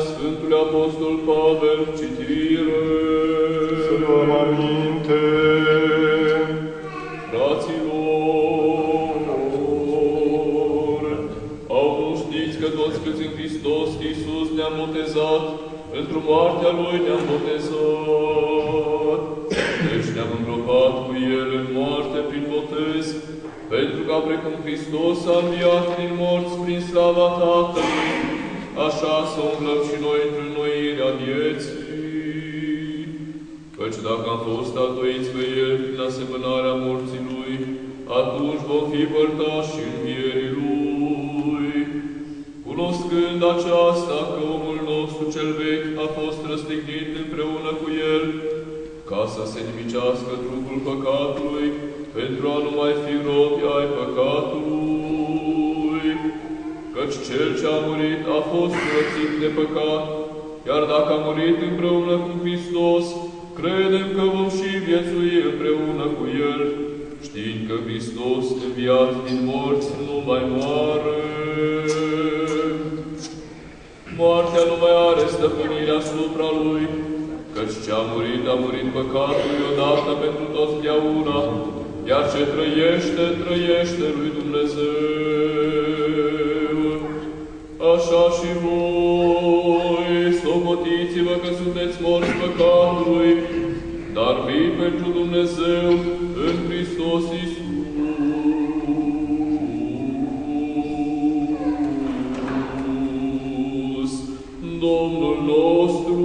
Sfântului Apostol Pavel, citire. Să luăm aminte. Fraților, au nu știți că toți câți în Hristos Iisus ne-am botezat, pentru moartea Lui ne-am botezat. Deci ne-am îngropat cu El în moarte prin botez, pentru ca precum Hristos a înviat din morți prin slava Tatălui, așa să umblăm și noi într înnoirea vieții. Căci dacă am fost altoiți pe El prin asemănarea morții Lui, atunci vom fi părtași și învierii Lui. Cunoscând aceasta că omul nostru cel vechi a fost răstignit împreună cu El, ca să se nimicească trupul păcatului, pentru a nu mai fi robi ai păcatului. Căci Cel ce a murit a fost curățit de păcat, iar dacă a murit împreună cu Hristos, credem că vom și viețui împreună cu El, știind că Hristos, înviat din morți, nu mai moare. Moartea nu mai are stăpânire asupra Lui, căci ce a murit păcatului odată pentru totdeauna, iar ce trăiește, trăiește lui Dumnezeu. Așa și voi, socotiți-vă că sunteți morți păcatului, dar vii pentru Dumnezeu în Hristos Iisus. Domnul nostru.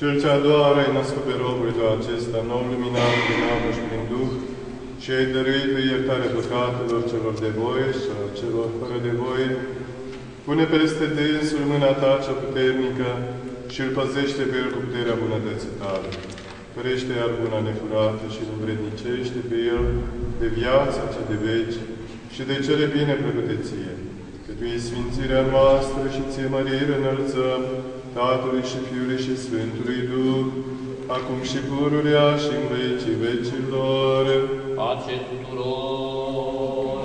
Cel ce a doua oară ai născut pe robul tău acesta, nou luminat prin apă și prin Duh, și ai dăruit pe iertarea păcatelor celor de voie și a celor fără de voie, pune peste dânsul mâna ta cea puternică și îl păzește pe el cu puterea bunătății tale. Ferește iar buna nefurată și îl învrednicește pe el de viața cea de veci și de cele bine plăcute ție. Că tu ești sfințirea noastră și ție mărire înălțăm, Tatălui și Fiului și Sfântului Duh, acum și pururea și în vecii vecilor. Pace tuturor!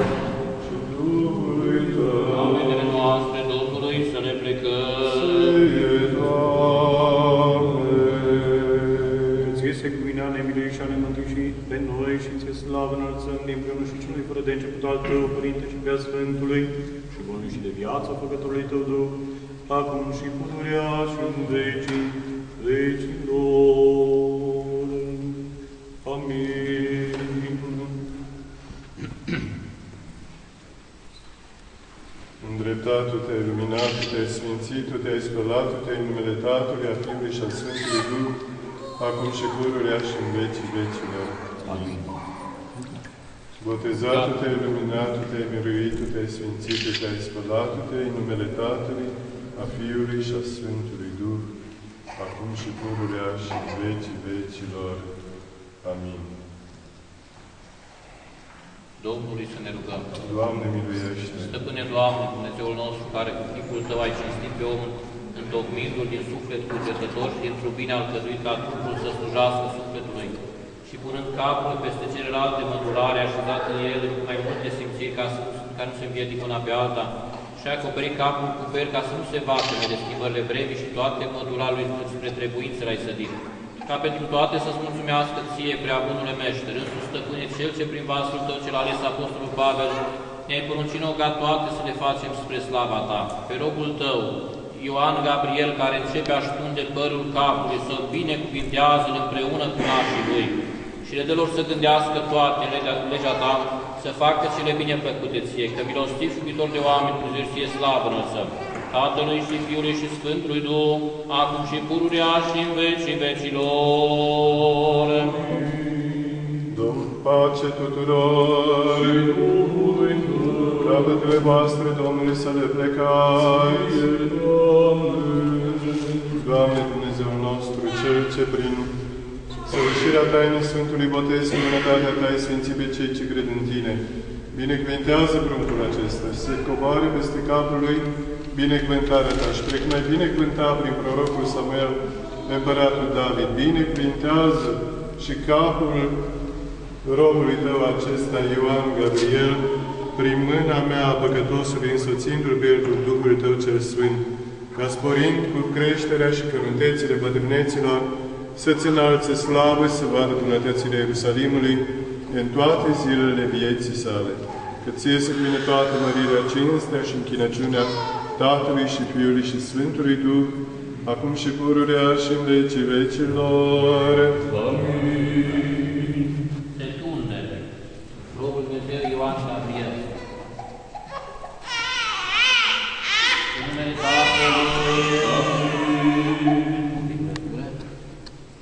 Și Duhului tău. Amenele noastre Domnului să ne plecăm. Ție, Doamne! Ție se cuvine a ne milui și a ne mântui pe noi și ție slavă înălțăm din împreună și celui fără de început al Tău, Părinte și Prea Sfântului, și bunului și de viață Făcătorului Tău Duh, acum și pururea și în vecii vecilor. sfințit, Tu te-ai spălat, Tu te-ai numele Tatălui, a Fiului și a Sfântului Duh, acum și pururea și în vecii vecilor. Amin. Botezat, Tu te-ai luminat, Tu te-ai miruit, Tu te-ai sfințit, Tu te-ai spălat, Tu te-ai numele Tatălui, a Fiului și a Sfântului Duh, acum și pururea și în vecii vecilor. Amin. Domnului să ne rugăm. Doamne, miluiește! Stăpâne, Doamne, Dumnezeul nostru, care cu chipul Tău ai cinstit pe om, întocmindu-l din suflet cugetător și dintr-o bine alcătuit ca trupul să slujească sufletului, și punând capul peste celelalte mădulare, așezat în el mai multe simțiri ca nu se învietică una pe alta, și a acoperit capul cu per ca să nu se vateme de schimbările vremii și toate mădulare lui spre trebuință l-ai sădit. Ca pentru toate să-ți mulțumească Ție, prea bunule Meșter, însuși Stăpâne, Cel ce prin vasul Tău cel ales Apostolul Pavel, ne-ai poruncit nouă ca toate să le facem spre slava Ta. Pe robul Tău, Ioan Gabriel, care începe a ștunde părul capului, să-l binecuvintează-l împreună cu nașii lui, și le dă-lor să gândească toate legea Ta, să facă cele bine plăcute Ție, că milostiv și iubitor de oameni, Dumnezeu Ție slavă înălțăm, Tatălui și Fiului și Sfântului Duh, acum și pururea și în vecii vecilor. Domn, pace tuturor! Capetele voastre, Domnului, să le plecați! Doamne, Dumnezeul nostru, Cel ce prin săvârșirea tainei Sfântului Botez și bunătatea Ta ai sfințit pe cei ce cred în Tine, binecuvântează pruncul acesta și se coboare peste capul lui binecuvântarea Ta și trec mai binecuvânta prin prorocul Samuel, împăratul David. Binecuvântează și capul robului Tău acesta, Ioan Gabriel, prin mâna mea a păcătosului, însoțindu-l pe el cu Duhul Tău cel Sfânt, ca sporind cu creșterea și căruntețile bătrâneților, să-ți înalțe slavă, să vadă bunătățile Ierusalimului în toate zilele vieții sale. Că Ție să vină toată mărirea, cinstea și închinăciunea Tatălui și Fiului și Sfântului Duh, acum și pururea și în vecii vecilor. Amin. Se tunde robul Dumnezeu Ioan Gabriel. În numele Tatălui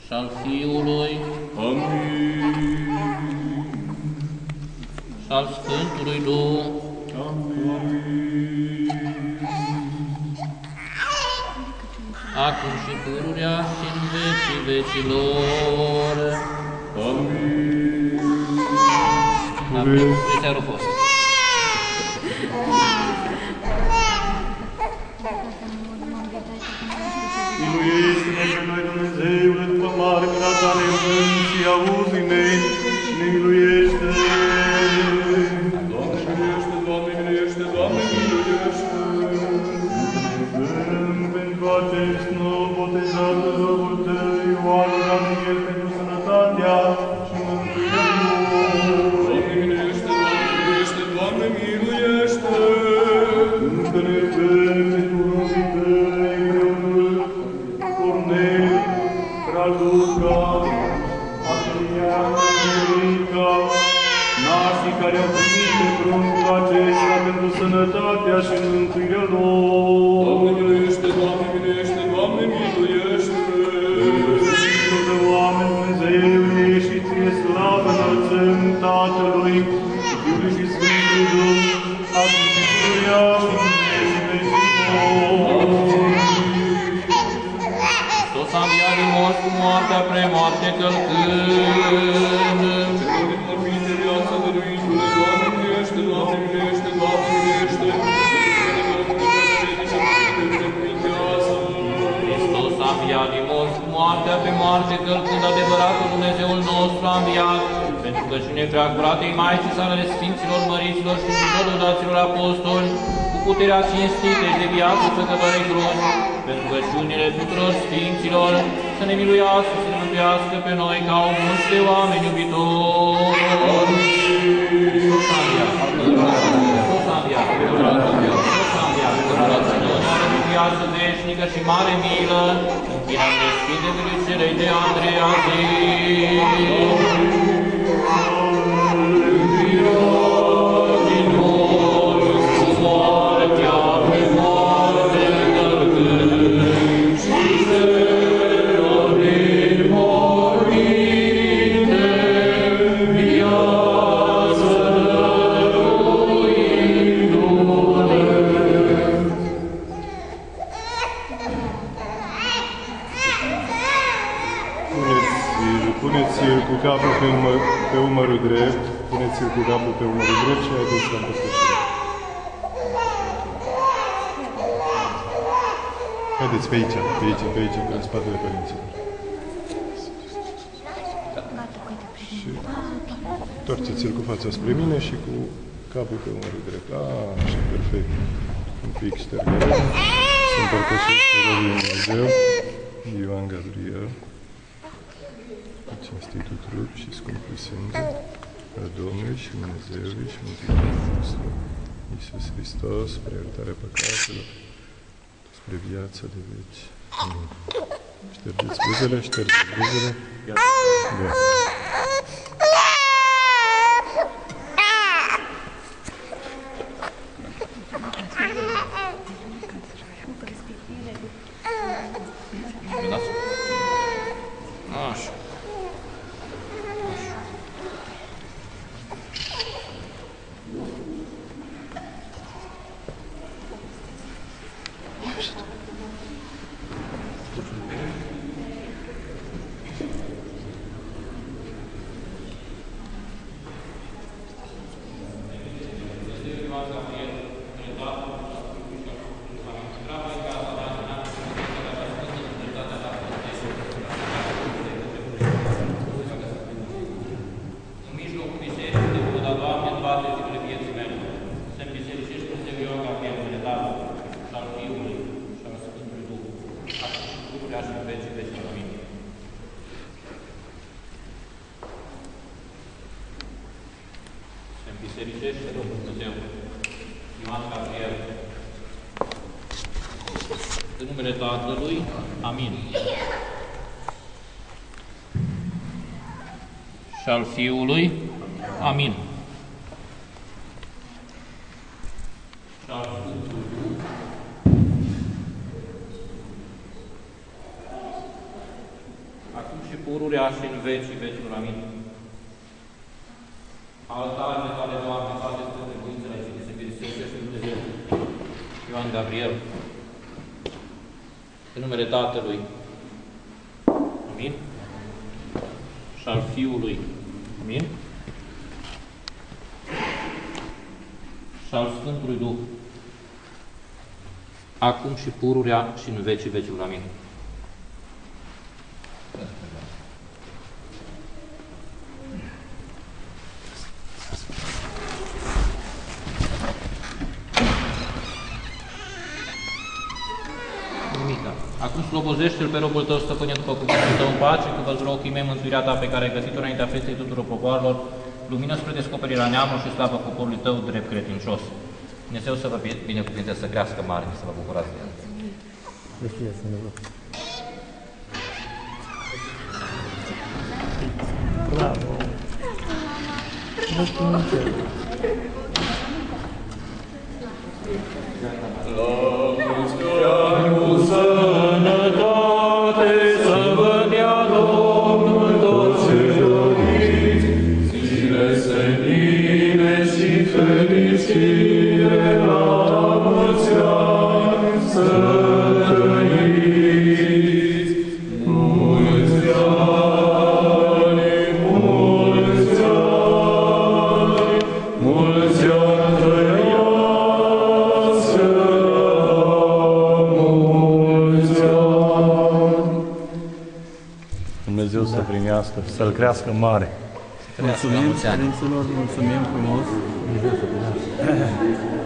și al Fiului și al Sfântului Duh. Acum și pururea și în vecii vecilor. Amin. La preția rufos. Miluiește-ne pe noi, Dumnezeule, după mare mila Ta neînvânt și auzi-ne și ne miluiește. Doamne, miluiește, Doamne, miluiește, Doamne, miluiește. Pentru acest nou botezat de robul Tău, Ioan Gabriel, pentru sănătatea și mântuirea lui. Doamne, miluiește, Doamne, miluiește, Doamne, miluiește. Încă ne rugăm pentru robii Tăi, preotul Cornel, Raluca, Adrian, Erica, nașii care au primit pe pruncul acesta pentru sănătatea și mântuirea lor. Doamne, miluiește, Doamne, miluiește, Doamne, miluiește. Sfântul de oameni, Dumnezeule, și Ție slavă înălțăm Tatălui, Fiului și Sfântului Duh, acum și pururea și în vecii vecilor. Hristos a înviat din morți cu moartea premoarte călcând. Celor din morminte viața dăruindu-le, Doamne, miluiește, Doamne, miluiește, Doamne, miluiește. Hristos a înviat din morți cu moartea pe moarte călcând, adevăratul Dumnezeul nostru a înviat, pentru că și nepreacuratei Maicii sale ale Sfinților Măriților și minunăților apostoli, cu puterea cinstită și de viață făcătoarei cruci, pentru rugăciunile tuturor Sfinților, să ne miluiască, să ne mântuiască pe noi ca o mulți de oameni iubitori. Hristos a înviat, Hristos a înviat, Hristos a înviat, viață veșnică și mare milă, închinăm-ne Sfintele Celei de Andreea zi. Din noi, cu moartea pe moarte călcând, Puneți-l cu capul pe umărul drept, puneți-l cu capul pe umărul drept și haideți la împărtășire. Haideți pe aici, pe spatele părinților. Și întoarceți-l cu fața spre mine și cu capul pe umărul drept. Așa, perfect. Un pic ștergere. Să împărtășesc pe Robul Dumnezeu, Ioan Gabriel, cu cinstitul trup și scumpul sânge al Domnului și Dumnezeului și Mântuitorul nostru, Iisus Hristos, spre iertarea păcatelor, spre viața de veci. Amin. Ștergeți buzele, ștergeți buzele. Bun. Așa. Bisericește Domnul Dumnezeu, Ioan Gabriel. În numele Tatălui, amin. Și al Fiului, amin. Și al Sfântului Duh, acum și pururea și în vecii vecilor, amin. Altarele tale, Doamne, toate trebuințele și de se bisericește Dumnezeu. Ioan Gabriel. În numele Tatălui. Amin. Și al Fiului. Amin. Și al Sfântului Duh. Acum și pururea și în vecii vecilor. Amin. Acum slobozește-L pe robul Tău, Stăpâne, după cuvântul Tău în pace, că vă rog chimem mântuirea Ta pe care ai găsit-o înaintea feței tuturor popoarelor, lumină spre descoperirea neamului și slavă poporului Tău drept credincios. Dumnezeu să vă binecuvinteze, să crească mare, să vă bucurați de El. Bravo! Cu sănătate să vă dea Domnul toți ce-și doriți, zile senine și fericire la mulți ani să trăiți. Mulți ani, mulți ani, mulți ani trăiască, mulți ani. Dumnezeu să primească, să-L crească mare. Mulțumim, părinților, mulțumim frumos. Dumnezeu să primească.